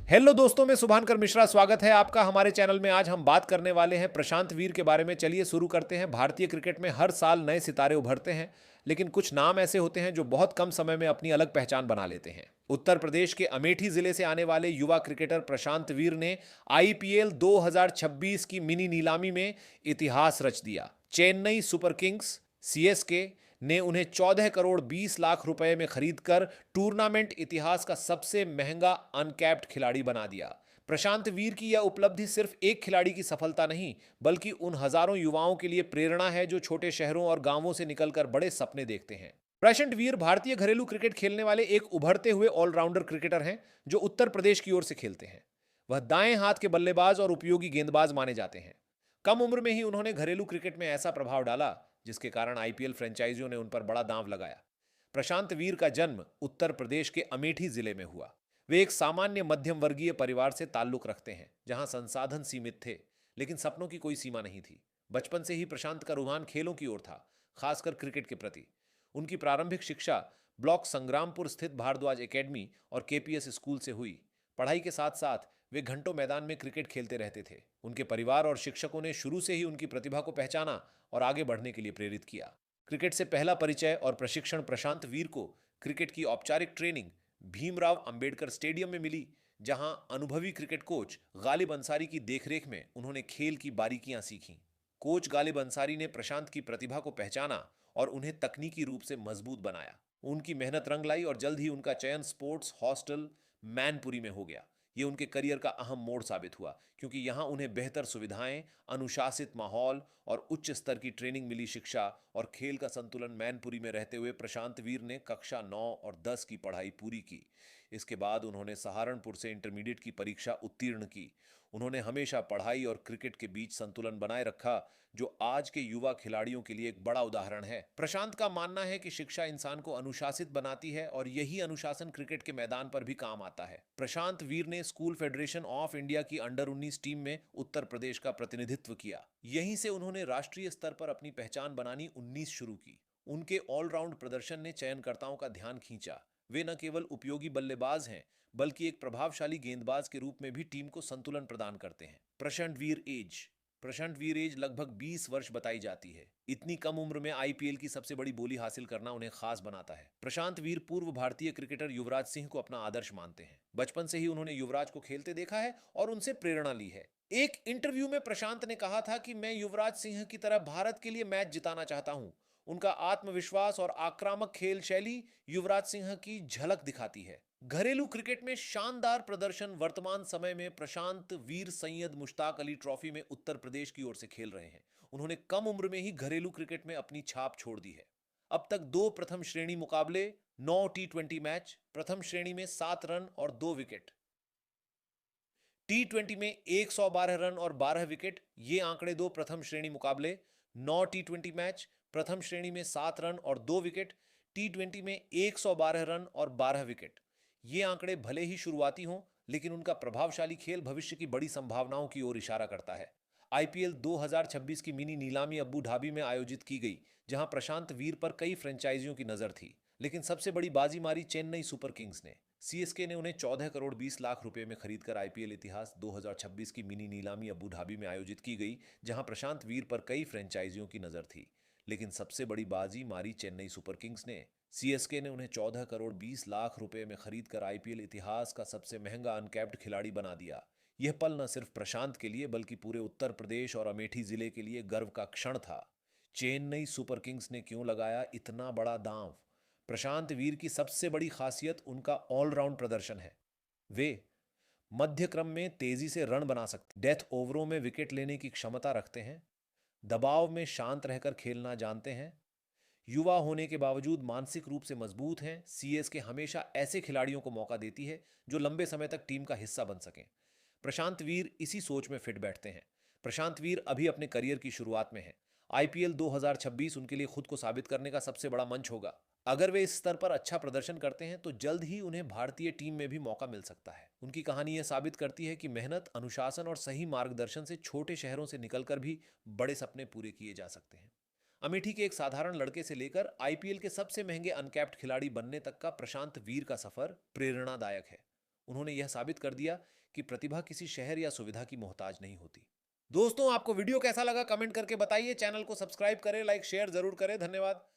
Hello दोस्तों, मैं शुभांकर मिश्रा। स्वागत है आपका हमारे चैनल में। आज हम बात करने वाले हैं प्रशांत वीर के बारे में। चलिए शुरू करते हैं। भारतीय क्रिकेट में हर साल नए सितारे उभरते हैं, लेकिन कुछ नाम ऐसे होते हैं जो बहुत कम समय में अपनी अलग पहचान बना लेते हैं। उत्तर प्रदेश के अमेठी जिले से आने वाले युवा क्रिकेटर प्रशांत वीर ने आईपीएल 2026 की मिनी नीलामी में इतिहास रच दिया। चेन्नई सुपर किंग्स सीएसके ने उन्हें 14 करोड़ 20 लाख रुपए में खरीदकर टूर्नामेंट इतिहास का सबसे महंगा अनकैप्ड खिलाड़ी बना दिया। प्रशांत वीर की यह उपलब्धि सिर्फ एक खिलाड़ी की सफलता नहीं, बल्कि उन हजारों युवाओं के लिए प्रेरणा है जो छोटे शहरों और गांवों से निकलकर बड़े सपने देखते हैं। प्रशांत वीर भारतीय घरेलू क्रिकेट खेलने वाले एक उभरते हुए ऑलराउंडर क्रिकेटर हैं जो उत्तर प्रदेश की ओर से खेलते हैं। वह दाएं हाथ के बल्लेबाज और उपयोगी गेंदबाज माने जाते हैं। कम उम्र में ही उन्होंने घरेलू क्रिकेट में ऐसा प्रभाव डाला जिसके कारण आईपीएल फ्रेंचाइजियों ने उन पर बड़ा दांव लगाया। प्रशांत वीर का जन्म उत्तर प्रदेश के अमेठी जिले में हुआ। वे एक सामान्य मध्यम वर्गीय परिवार से ताल्लुक रखते हैं, जहां संसाधन सीमित थे, लेकिन सपनों की कोई सीमा नहीं थी। बचपन से ही प्रशांत का रुझान खेलों की ओर था, खासकर क्रिकेट के प्रति। उनकी प्रारंभिक शिक्षा ब्लॉक संग्रामपुर स्थित भारद्वाज एकेडमी और केपीएस स्कूल से हुई। पढ़ाई के साथ साथ वे घंटों मैदान में क्रिकेट खेलते रहते थे। उनके परिवार और शिक्षकों ने शुरू से ही उनकी प्रतिभा को पहचाना और आगे बढ़ने के लिए प्रेरित किया। क्रिकेट से पहला परिचय और प्रशिक्षण प्रशांत वीर को क्रिकेट की औपचारिक ट्रेनिंग भीमराव अंबेडकर स्टेडियम में मिली, जहां अनुभवी क्रिकेट कोच गालिब अंसारी की देखरेख में उन्होंने खेल की बारीकियां सीखीं। कोच गालिब अंसारी ने प्रशांत की प्रतिभा को पहचाना और उन्हें तकनीकी रूप से मजबूत बनाया। उनकी मेहनत रंग लाई और जल्द ही उनका चयन स्पोर्ट्स हॉस्टल मैनपुरी में हो गया। ये उनके करियर का अहम मोड़ साबित हुआ, क्योंकि यहां उन्हें बेहतर सुविधाएं, अनुशासित माहौल और उच्च स्तर की ट्रेनिंग मिली। शिक्षा और खेल का संतुलन मैनपुरी में रहते हुए प्रशांत वीर ने कक्षा 9 और 10 की पढ़ाई पूरी की। इसके बाद उन्होंने सहारनपुर से इंटरमीडिएट की परीक्षा उत्तीर्ण की। उन्होंने हमेशा पढ़ाई और क्रिकेट के बीच संतुलन बनाए रखा, जो आज के युवा खिलाड़ियों के लिए एक बड़ा उदाहरण है। प्रशांत का मानना है कि शिक्षा इंसान को अनुशासित बनाती है और यही अनुशासन क्रिकेट के मैदान पर भी काम आता है। प्रशांत वीर ने स्कूल फेडरेशन ऑफ इंडिया की अंडर 19 टीम में उत्तर प्रदेश का प्रतिनिधित्व किया। यहीं से उन्होंने राष्ट्रीय स्तर पर अपनी पहचान बनानी 19 शुरू की। उनके ऑलराउंड प्रदर्शन ने चयनकर्ताओं का ध्यान खींचा। वे न केवल उपयोगी बल्लेबाज हैं, बल्कि एक प्रभावशाली गेंदबाज के रूप में भी टीम को संतुलन प्रदान करते हैं। प्रशांत वीर एज लगभग 20 वर्ष बताई जाती है। इतनी कम उम्र में आईपीएल की सबसे बड़ी बोली हासिल करना उन्हें खास बनाता है। प्रशांत वीर पूर्व भारतीय क्रिकेटर युवराज सिंह को अपना आदर्श मानते हैं। बचपन से ही उन्होंने युवराज को खेलते देखा है और उनसे प्रेरणा ली है। एक इंटरव्यू में प्रशांत ने कहा था कि मैं युवराज सिंह की तरह भारत के लिए मैच जिताना चाहता हूं। उनका आत्मविश्वास और आक्रामक खेल शैली युवराज सिंह की झलक दिखाती है। घरेलू क्रिकेट में शानदार प्रदर्शन। वर्तमान समय में प्रशांत वीर सैयद मुश्ताक अली ट्रॉफी में उत्तर प्रदेश की ओर से खेल रहे हैं। उन्होंने कम उम्र में ही घरेलू क्रिकेट में अपनी छाप छोड़ दी है। अब तक 2 प्रथम श्रेणी मुकाबले, 9 टी20 मैच, प्रथम श्रेणी में 7 रन और 2 विकेट, टी20 में 112 रन और 12 विकेट। ये आंकड़े 2 प्रथम श्रेणी मुकाबले, 9 टी20 मैच, प्रथम श्रेणी में 7 रन और 2 विकेट, टी20 में 112 रन और 12 विकेट। ये आंकड़े भले ही शुरुआती हों, लेकिन उनका प्रभावशाली खेल भविष्य की बड़ी संभावनाओं की ओर इशारा करता है। आईपीएल 2026 की मिनी नीलामी अबू धाबी में आयोजित की गई, जहां प्रशांत वीर पर कई फ्रेंचाइजियों की नजर थी, लेकिन सबसे बड़ी बाजी मारी चेन्नई सुपर किंग्स ने। सीएसके ने उन्हें 14 करोड़ 20 लाख रुपए में खरीदकर आईपीएल इतिहास 2026 की मिनी नीलामी अबू धाबी में आयोजित की गई, जहां प्रशांत वीर पर कई फ्रेंचाइजियों की नजर थी, लेकिन सबसे बड़ी बाजी मारी चेन्नई सुपर किंग्स ने। सीएसके ने उन्हें 14 करोड़ 20 लाख रुपए में खरीदकर आईपीएल इतिहास का सबसे महंगा अनकैप्ड खिलाड़ी बना दिया। यह पल न सिर्फ प्रशांत के लिए बल्कि पूरे उत्तर प्रदेश और अमेठी जिले के लिए गर्व का क्षण था। चेन्नई सुपर किंग्स ने क्यों लगाया इतना बड़ा दांव? प्रशांत वीर की सबसे बड़ी खासियत उनका ऑलराउंड प्रदर्शन है। वे मध्य क्रम में तेजी से रन बना सकते, डेथ ओवरों में विकेट लेने की क्षमता रखते हैं, दबाव में शांत रहकर खेलना जानते हैं, युवा होने के बावजूद मानसिक रूप से मजबूत हैं। सीएसके हमेशा ऐसे खिलाड़ियों को मौका देती है जो लंबे समय तक टीम का हिस्सा बन सकें। प्रशांत वीर इसी सोच में फिट बैठते हैं। प्रशांत वीर अभी अपने करियर की शुरुआत में हैं। आईपीएल 2026 उनके लिए खुद को साबित करने का सबसे बड़ा मंच होगा। अगर वे इस स्तर पर अच्छा प्रदर्शन करते हैं तो जल्द ही उन्हें भारतीय टीम में भी मौका मिल सकता है। उनकी कहानी यह साबित करती है कि मेहनत, अनुशासन और सही मार्गदर्शन से छोटे शहरों से निकलकर भी बड़े सपने पूरे किए जा सकते हैं। अमेठी के एक साधारण लड़के से लेकर आईपीएल के सबसे महंगे अनकैप्ड खिलाड़ी बनने तक का प्रशांत वीर का सफर प्रेरणादायक है। उन्होंने यह साबित कर दिया कि प्रतिभा किसी शहर या सुविधा की मोहताज नहीं होती। दोस्तों, आपको वीडियो कैसा लगा कमेंट करके बताइए। चैनल को सब्सक्राइब करें, लाइक शेयर जरूर करें। धन्यवाद।